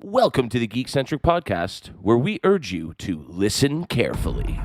Welcome to the Geekcentric podcast, where we urge you to listen carefully.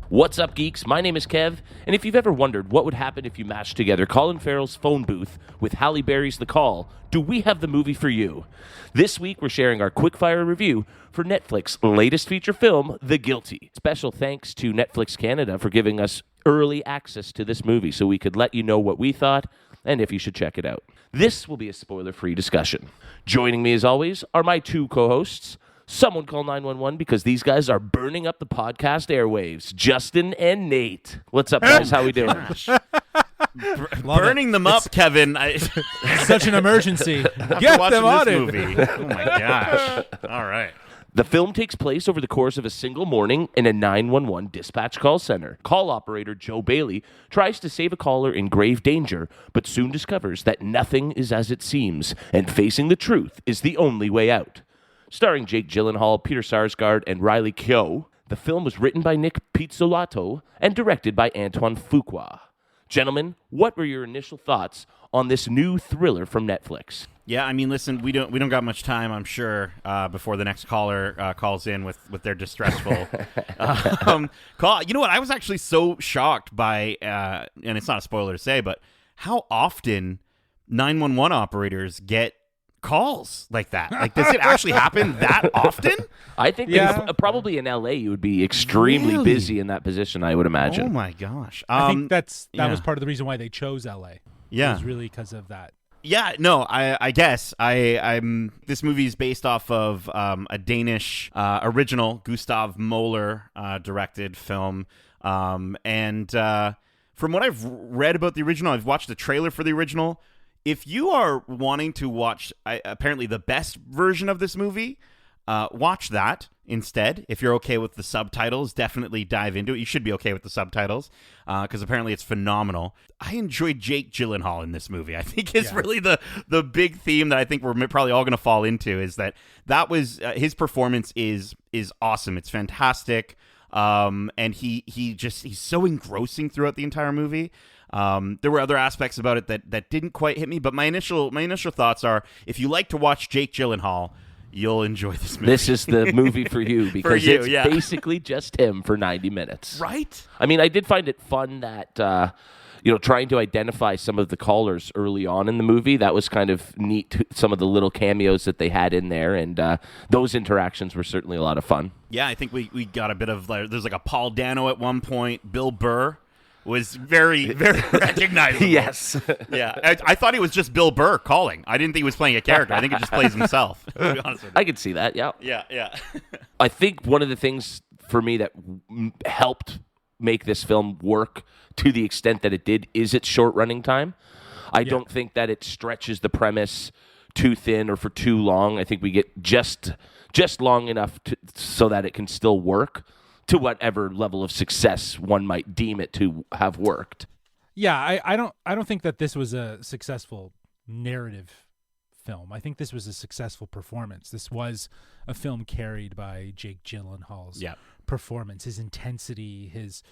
What's up, geeks? My name is Kev, and if you've ever wondered what would happen if you mashed together Colin Farrell's phone booth with Halle Berry's The Call, do we have the movie for you? This week, we're sharing our quickfire review for Netflix's latest feature film, The Guilty. Special thanks to Netflix Canada for giving us early access to this movie so we could let you know what we thought and if you should check it out. This will be a spoiler-free discussion. Joining me, as always, are my two co-hosts. Someone call 911 because these guys are burning up the podcast airwaves. Justin and Nate. What's up, guys? How we doing? Burning them up, Kevin. Such an emergency. Get them on it. Movie. Oh my gosh. All right. The film takes place over the course of a single morning in a 911 dispatch call center. Call operator Joe Bailey tries to save a caller in grave danger, but soon discovers that nothing is as it seems, and facing the truth is the only way out. Starring Jake Gyllenhaal, Peter Sarsgaard, and Riley Keough, the film was written by Nick Pizzolatto and directed by Antoine Fuqua. Gentlemen, what were your initial thoughts on this new thriller from Netflix? Yeah, I mean, listen, we don't got much time, I'm sure, before the next caller calls in with their distressful call. You know what? I was actually so shocked by, and it's not a spoiler to say, but how often 911 operators get calls like that. Like, does it actually happen that often? I think probably in LA you would be extremely busy in that position, I would imagine. Oh my gosh. I think that was part of the reason why they chose LA. Yeah. It was really because of that. Yeah, no, I guess I'm. This movie is based off of a Danish original, Gustav Moller directed film, and from what I've read about the original, I've watched the trailer for the original. If you are wanting to watch apparently the best version of this movie, watch that instead. If you're okay with the subtitles, definitely dive into it. You should be okay with the subtitles because apparently it's phenomenal. I enjoyed Jake Gyllenhaal in this movie. I think is really the big theme that I think we're probably all going to fall into is that was his performance is awesome. It's fantastic. And he's so engrossing throughout the entire movie. There were other aspects about it that didn't quite hit me, but my initial thoughts are: if you like to watch Jake Gyllenhaal, you'll enjoy this movie. This is the movie for you because it's basically just him for 90 minutes. Right? I mean, I did find it fun that trying to identify some of the callers early on in the movie. That was kind of neat. Some of the little cameos that they had in there, and those interactions were certainly a lot of fun. Yeah, I think we got a bit of there's like a Paul Dano at one point. Bill Burr was very, very recognizable. Yes. Yeah. I thought he was just Bill Burr calling. I didn't think he was playing a character. I think he just plays himself, to be honest with you. I could see that, yeah. Yeah. I think one of the things for me that helped make this film work to the extent that it did is its short running time. I don't think that it stretches the premise too thin or for too long. I think we get just long enough so that it can still work to whatever level of success one might deem it to have worked. Yeah, I don't think that this was a successful narrative film. I think this was a successful performance. This was a film carried by Jake Gyllenhaal's performance, his intensity, his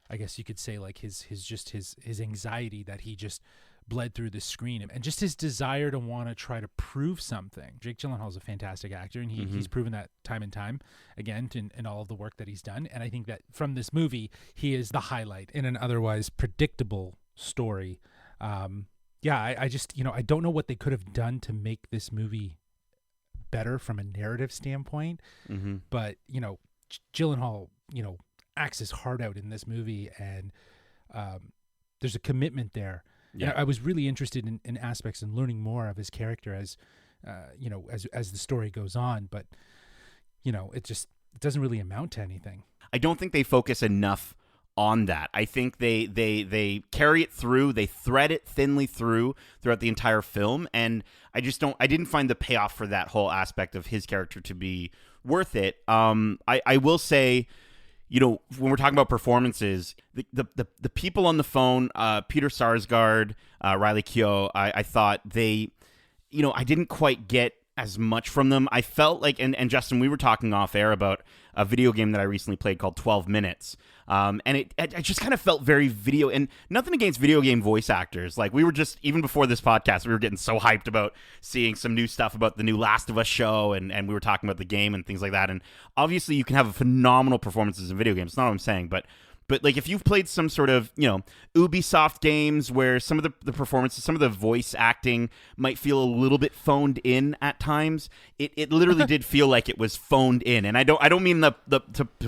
I guess you could say like his anxiety that he just bled through the screen, and just his desire to want to try to prove something. Jake Gyllenhaal is a fantastic actor, and he's proven that time and time again in all of the work that he's done. And I think that from this movie, he is the highlight in an otherwise predictable story. I just I don't know what they could have done to make this movie better from a narrative standpoint. But Gyllenhaal acts his heart out in this movie, and there's a commitment there. Yeah. And I was really interested in aspects and learning more of his character as the story goes on, but it doesn't really amount to anything. I don't think they focus enough on that. I think they carry it through, they thread it thinly throughout the entire film, and I didn't find the payoff for that whole aspect of his character to be worth it. I will say, when we're talking about performances, the people on the phone, Peter Sarsgaard, Riley Keough, I thought they, I didn't quite get as much from them. I felt like, and Justin, we were talking off air about a video game that I recently played called 12 Minutes. And I just kind of felt very video, and nothing against video game voice actors. Like, we were just, even before this podcast, we were getting so hyped about seeing some new stuff about the new Last of Us show, and we were talking about the game and things like that. And obviously you can have phenomenal performances in video games. It's not what I'm saying, but like, if you've played some sort of, Ubisoft games where some of the performances, some of the voice acting might feel a little bit phoned in at times, it literally did feel like it was phoned in. And I don't mean to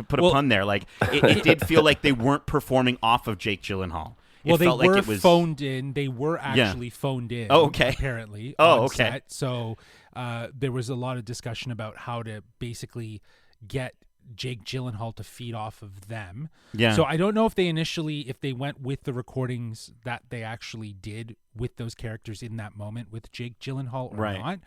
put a pun there. Like, it did feel like they weren't performing off of Jake Gyllenhaal. Well, they were phoned in. They were actually phoned in. Oh, okay. Apparently. Oh, on okay. Set. So there was a lot of discussion about how to basically get Jake Gyllenhaal to feed off of them. Yeah. So I don't know if they went with the recordings that they actually did with those characters in that moment with Jake Gyllenhaal or not.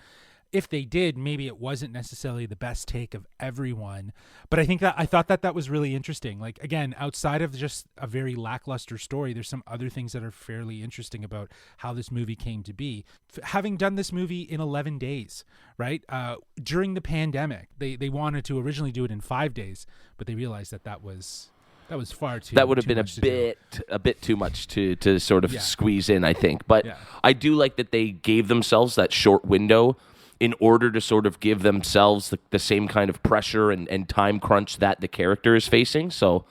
If they did, maybe it wasn't necessarily the best take of everyone, but I thought that was really interesting. Like, again, outside of just a very lackluster story, there's some other things that are fairly interesting about how this movie came to be. Having done this movie in 11 days, right? During the pandemic, they wanted to originally do it in 5 days, but they realized that was far too. That would have been a bit too much to sort of squeeze in, I think. But I do like that they gave themselves that short window in order to sort of give themselves the same kind of pressure and time crunch that the character is facing. So,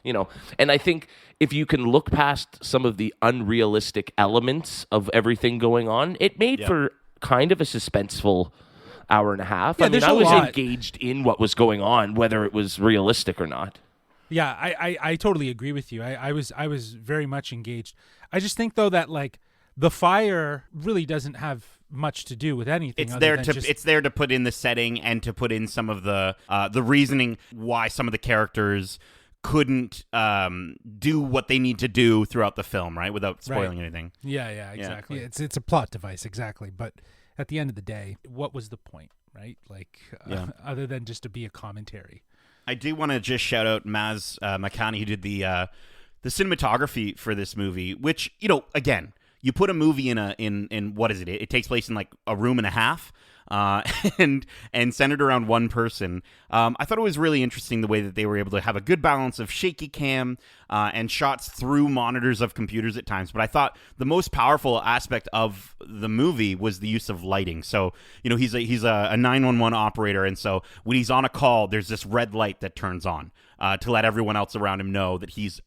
and I think if you can look past some of the unrealistic elements of everything going on, it made for kind of a suspenseful hour and a half. Yeah, I mean, I was engaged in what was going on, whether it was realistic or not. Yeah, I totally agree with you. I was very much engaged. I just think, though, that, like, the fire really doesn't have much to do with anything. It's there to put in the setting and to put in some of the reasoning why some of the characters couldn't do what they need to do throughout the film, right? Without spoiling anything. Yeah, exactly. Yeah. It's a plot device, exactly. But at the end of the day, what was the point, right? Like, other than just to be a commentary. I do want to just shout out Maz Makani, who did the cinematography for this movie, which, again, you put a movie in what is it? It takes place in like a room and a half, and centered around one person. I thought it was really interesting the way that they were able to have a good balance of shaky cam and shots through monitors of computers at times. But I thought the most powerful aspect of the movie was the use of lighting. So, he's a 911 operator, and so when he's on a call, there's this red light that turns on to let everyone else around him know that he's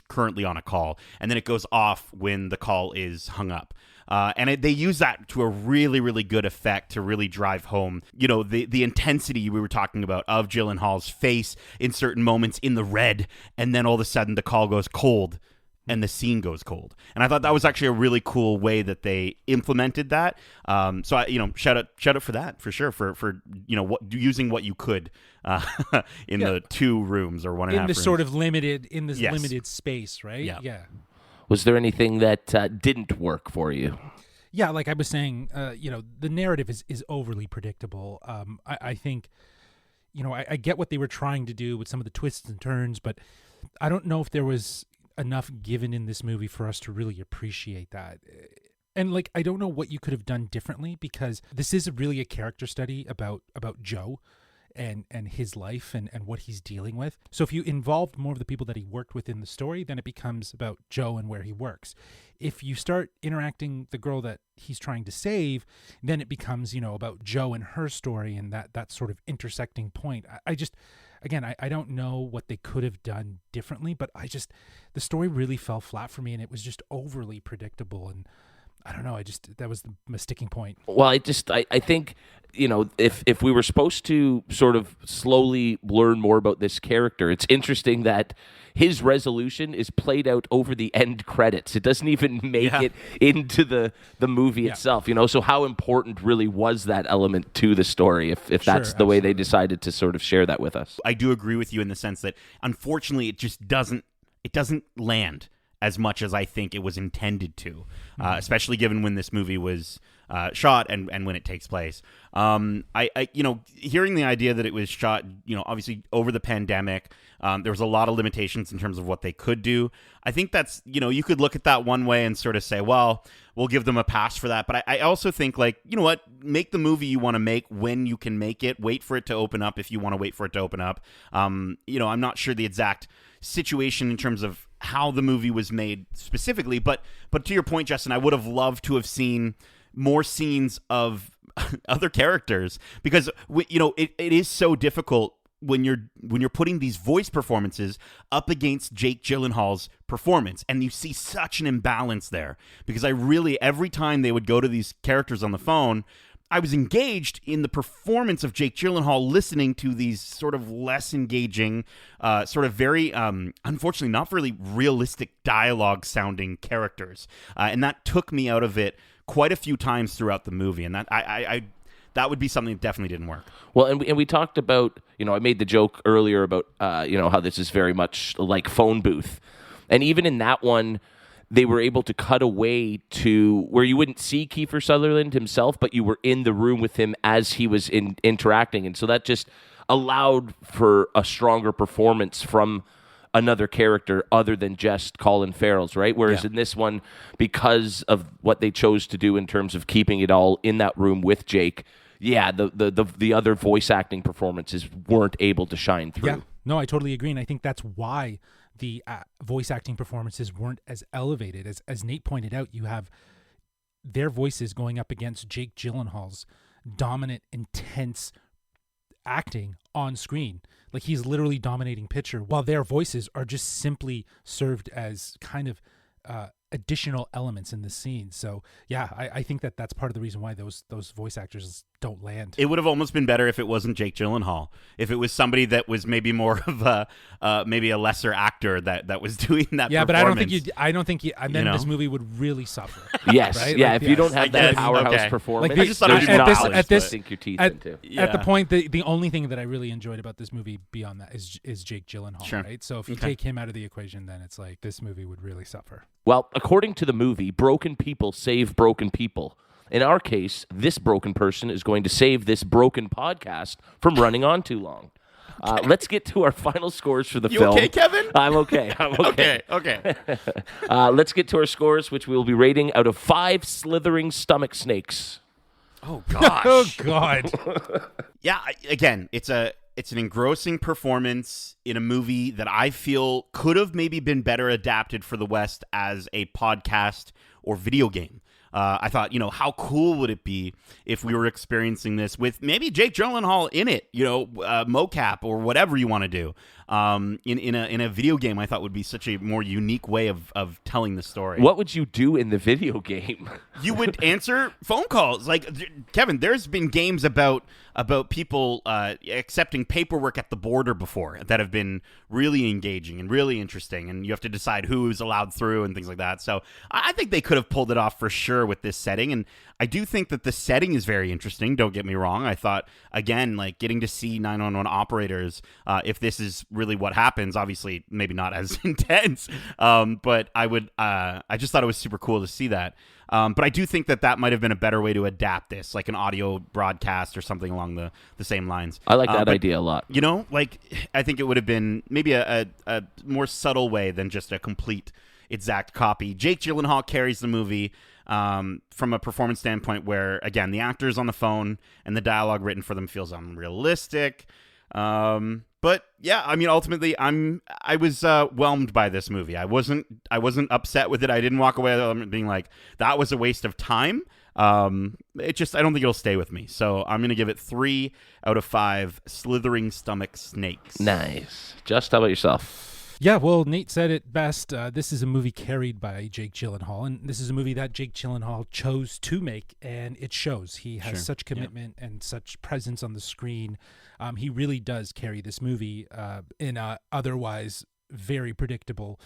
currently on a call, and then it goes off when the call is hung up. And they use that to a really, really good effect to really drive home, the intensity we were talking about of Gyllenhaal's face in certain moments in the red, and then all of a sudden the call goes cold and the scene goes cold. And I thought that was actually a really cool way that they implemented that. So I, shout out for that, for sure, for using what you could in the 2 rooms or 1.5 rooms. Sort of limited space, right? Yeah. Was there anything that didn't work for you? Yeah, like I was saying, the narrative is overly predictable. I think, I get what they were trying to do with some of the twists and turns, but I don't know if there was enough given in this movie for us to really appreciate that. And, like, I don't know what you could have done differently, because this is really a character study about Joe and his life and what he's dealing with. So if you involved more of the people that he worked with in the story, then it becomes about Joe and where he works. If you start interacting the girl that he's trying to save, then it becomes, about Joe and her story and that sort of intersecting point. I just, again, I don't know what they could have done differently, but the story really fell flat for me, and it was just overly predictable, and I don't know. That was my sticking point. Well, I think, if we were supposed to sort of slowly learn more about this character, it's interesting that his resolution is played out over the end credits. It doesn't even make it into the movie itself, So how important really was that element to the story if that's the way they decided to sort of share that with us? I do agree with you in the sense that, unfortunately, it just doesn't land as much as I think it was intended to, especially given when this movie was shot and when it takes place. I hearing the idea that it was shot, obviously over the pandemic, there was a lot of limitations in terms of what they could do. I think that's, you could look at that one way and sort of say, well, we'll give them a pass for that. But I also think, like, you know what, make the movie you want to make when you can make it. Wait for it to open up if you want to wait for it to open up. I'm not sure the exact situation in terms of how the movie was made specifically, but to your point, Justin, I would have loved to have seen more scenes of other characters, because it is so difficult when you're putting these voice performances up against Jake Gyllenhaal's performance, and you see such an imbalance there, because every time they would go to these characters on the phone, I was engaged in the performance of Jake Gyllenhaal, listening to these sort of less engaging, sort of very, unfortunately, not really realistic dialogue sounding characters. And that took me out of it quite a few times throughout the movie. And that that would be something that definitely didn't work. Well, and we talked about, I made the joke earlier about, how this is very much like Phone Booth. And even in that one, they were able to cut away to where you wouldn't see Kiefer Sutherland himself, but you were in the room with him as he was interacting. And so that just allowed for a stronger performance from another character other than just Colin Farrell's, right? Whereas in this one, because of what they chose to do in terms of keeping it all in that room with Jake, the other voice acting performances weren't able to shine through. Yeah, no, I totally agree. And I think that's why the voice acting performances weren't as elevated. As Nate pointed out, you have their voices going up against Jake Gyllenhaal's dominant, intense acting on screen. Like, he's literally dominating picture, while their voices are just simply served as kind of additional elements in the scene. So yeah, I think that's part of the reason why those voice actors don't land. It would have almost been better if it wasn't Jake Gyllenhaal. If it was somebody that was maybe more of maybe a lesser actor that was doing that. Yeah, performance. but I don't think and then this movie would really suffer. Yes, right? If you don't have that powerhouse performance, like, I just thought it was to sink your teeth into. At the point, the only thing that I really enjoyed about this movie beyond that is Jake Gyllenhaal, sure. right? So if you take him out of the equation, then it's like this movie would really suffer. Well, according to the movie, broken people save broken people. In our case, this broken person is going to save this broken podcast from running on too long. Let's get to our final scores for the film. You okay, Kevin? I'm okay. Okay. Let's get to our scores, which we'll be rating out of 5 slithering stomach snakes. Oh, gosh. Oh, God. Yeah, again, it's an engrossing performance in a movie that I feel could have maybe been better adapted for the West as a podcast or video game. I thought, how cool would it be if we were experiencing this with maybe Jake Gyllenhaal in it, mocap or whatever you want to do. In a video game, I thought would be such a more unique way of telling the story. What would you do in the video game? You would answer phone calls. Like, Kevin, there's been games about people accepting paperwork at the border before that have been really engaging and really interesting, and you have to decide who's allowed through and things like that. So I think they could have pulled it off for sure with this setting, and I do think that the setting is very interesting. Don't get me wrong. I thought, again, like getting to see 911 operators, if this is really what happens, obviously maybe not as intense, but I just thought it was super cool to see that. But I do think that might have been a better way to adapt this, like an audio broadcast or something along the same lines. I like that idea a lot. I think it would have been maybe a more subtle way than just a complete exact copy. Jake Gyllenhaal carries the movie from a performance standpoint where, again, the actors on the phone and the dialogue written for them feels unrealistic. But yeah, I mean, ultimately, I was whelmed by this movie. I wasn't upset with it. I didn't walk away being like, that was a waste of time. I don't think it'll stay with me. So I'm going to give it 3 out of 5 slithering stomach snakes. Nice. Just how about yourself? Yeah, well, Nate said it best. This is a movie carried by Jake Gyllenhaal, and this is a movie that Jake Gyllenhaal chose to make, and it shows. He has such commitment and such presence on the screen. He really does carry this movie in a otherwise very predictable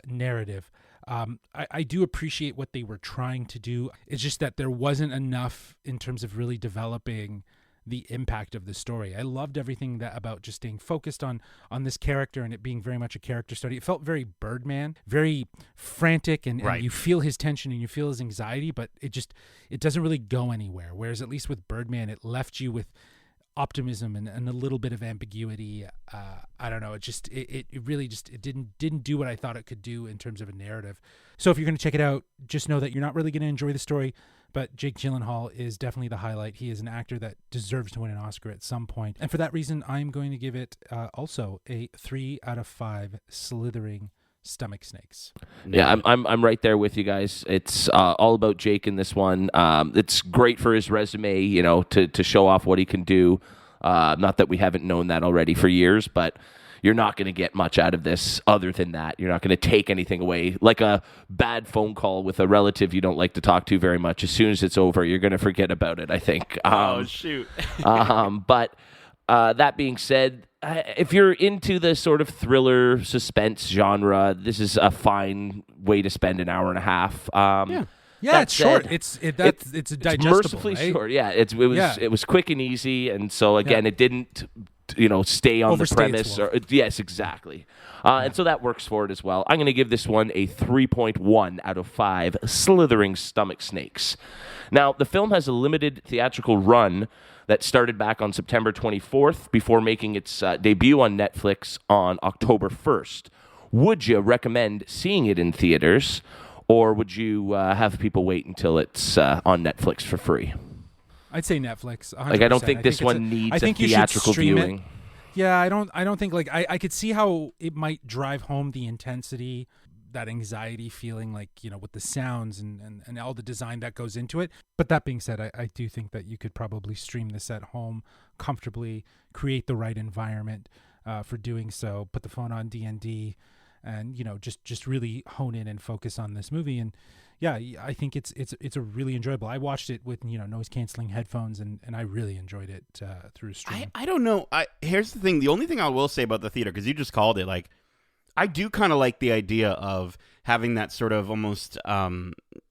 narrative. I do appreciate what they were trying to do. It's just that there wasn't enough in terms of really developing the impact of the story. I loved everything that about just staying focused on this character and it being very much a character study. It felt very Birdman, very frantic, and you feel his tension and you feel his anxiety, but it doesn't really go anywhere. Whereas at least with Birdman, it left you with optimism and a little bit of ambiguity. I don't know. It really didn't do what I thought it could do in terms of a narrative. So if you're going to check it out, just know that you're not really going to enjoy the story, but Jake Gyllenhaal is definitely the highlight. He is an actor that deserves to win an Oscar at some point. And for that reason, I'm going to give it also a 3 out of 5 slithering stomach snakes. Yeah, I'm right there with you guys. It's all about Jake in this one. It's great for his resume, to show off what he can do. Not that we haven't known that already for years, but you're not going to get much out of this other than that. You're not going to take anything away. Like a bad phone call with a relative you don't like to talk to very much. As soon as it's over, you're going to forget about it, I think. Shoot. But that being said, if you're into the sort of thriller suspense genre, this is a fine way to spend an hour and a half. Yeah, it's short. It's digestible. It's mercifully right? short. Yeah, it was quick and easy, and so again, it didn't stay on Overstay the premise. Yes, exactly. And so that works for it as well. I'm going to give this one a 3.1 out of 5 slithering stomach snakes. Now, the film has a limited theatrical run that started back on September 24th before making its debut on Netflix on October 1st. Would you recommend seeing it in theaters, or would you have people wait until it's on Netflix for free? I'd say Netflix. 100%. I don't think this one needs a theatrical viewing. Yeah, I don't think I could see how it might drive home the intensity, that anxiety feeling, with the sounds and all the design that goes into it. But that being said, I do think that you could probably stream this at home comfortably, create the right environment for doing so, put the phone on D&D, and just really hone in and focus on this movie. And yeah, I think it's a really enjoyable. I watched it with noise canceling headphones, and I really enjoyed it through stream. I don't know. Here's the thing. The only thing I will say about the theater, because you just called it, I do kind of like the idea of having that sort of almost,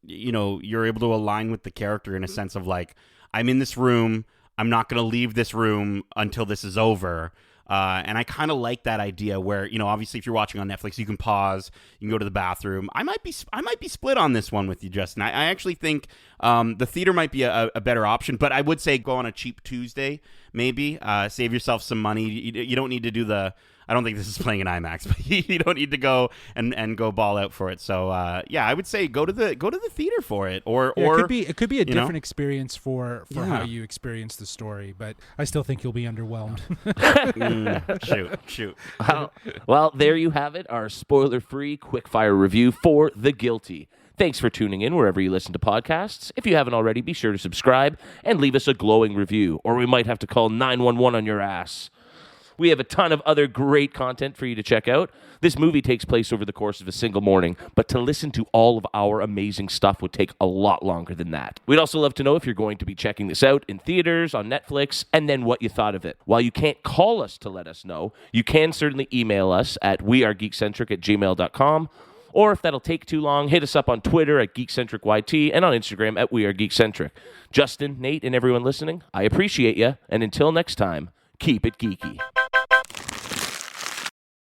you're able to align with the character in a sense of I'm in this room. I'm not going to leave this room until this is over. And I kind of like that idea where, obviously if you're watching on Netflix, you can pause, you can go to the bathroom. I might be split on this one with you, Justin. I actually think the theater might be a better option, but I would say go on a cheap Tuesday, maybe. Save yourself some money. You don't need to do I don't think this is playing in IMAX, but you don't need to go and go ball out for it. So I would say go to the theater for it, or it could be a different experience for how you experience the story. But I still think you'll be underwhelmed. Shoot. Well, there you have it, our spoiler-free quick-fire review for The Guilty. Thanks for tuning in wherever you listen to podcasts. If you haven't already, be sure to subscribe and leave us a glowing review, or we might have to call 911 on your ass. We have a ton of other great content for you to check out. This movie takes place over the course of a single morning, but to listen to all of our amazing stuff would take a lot longer than that. We'd also love to know if you're going to be checking this out in theaters, on Netflix, and then what you thought of it. While you can't call us to let us know, you can certainly email us at wearegeekcentric@gmail.com. Or if that'll take too long, hit us up on Twitter at GeekcentricYT and on Instagram at wearegeekcentric. Justin, Nate, and everyone listening, I appreciate you. And until next time, keep it geeky.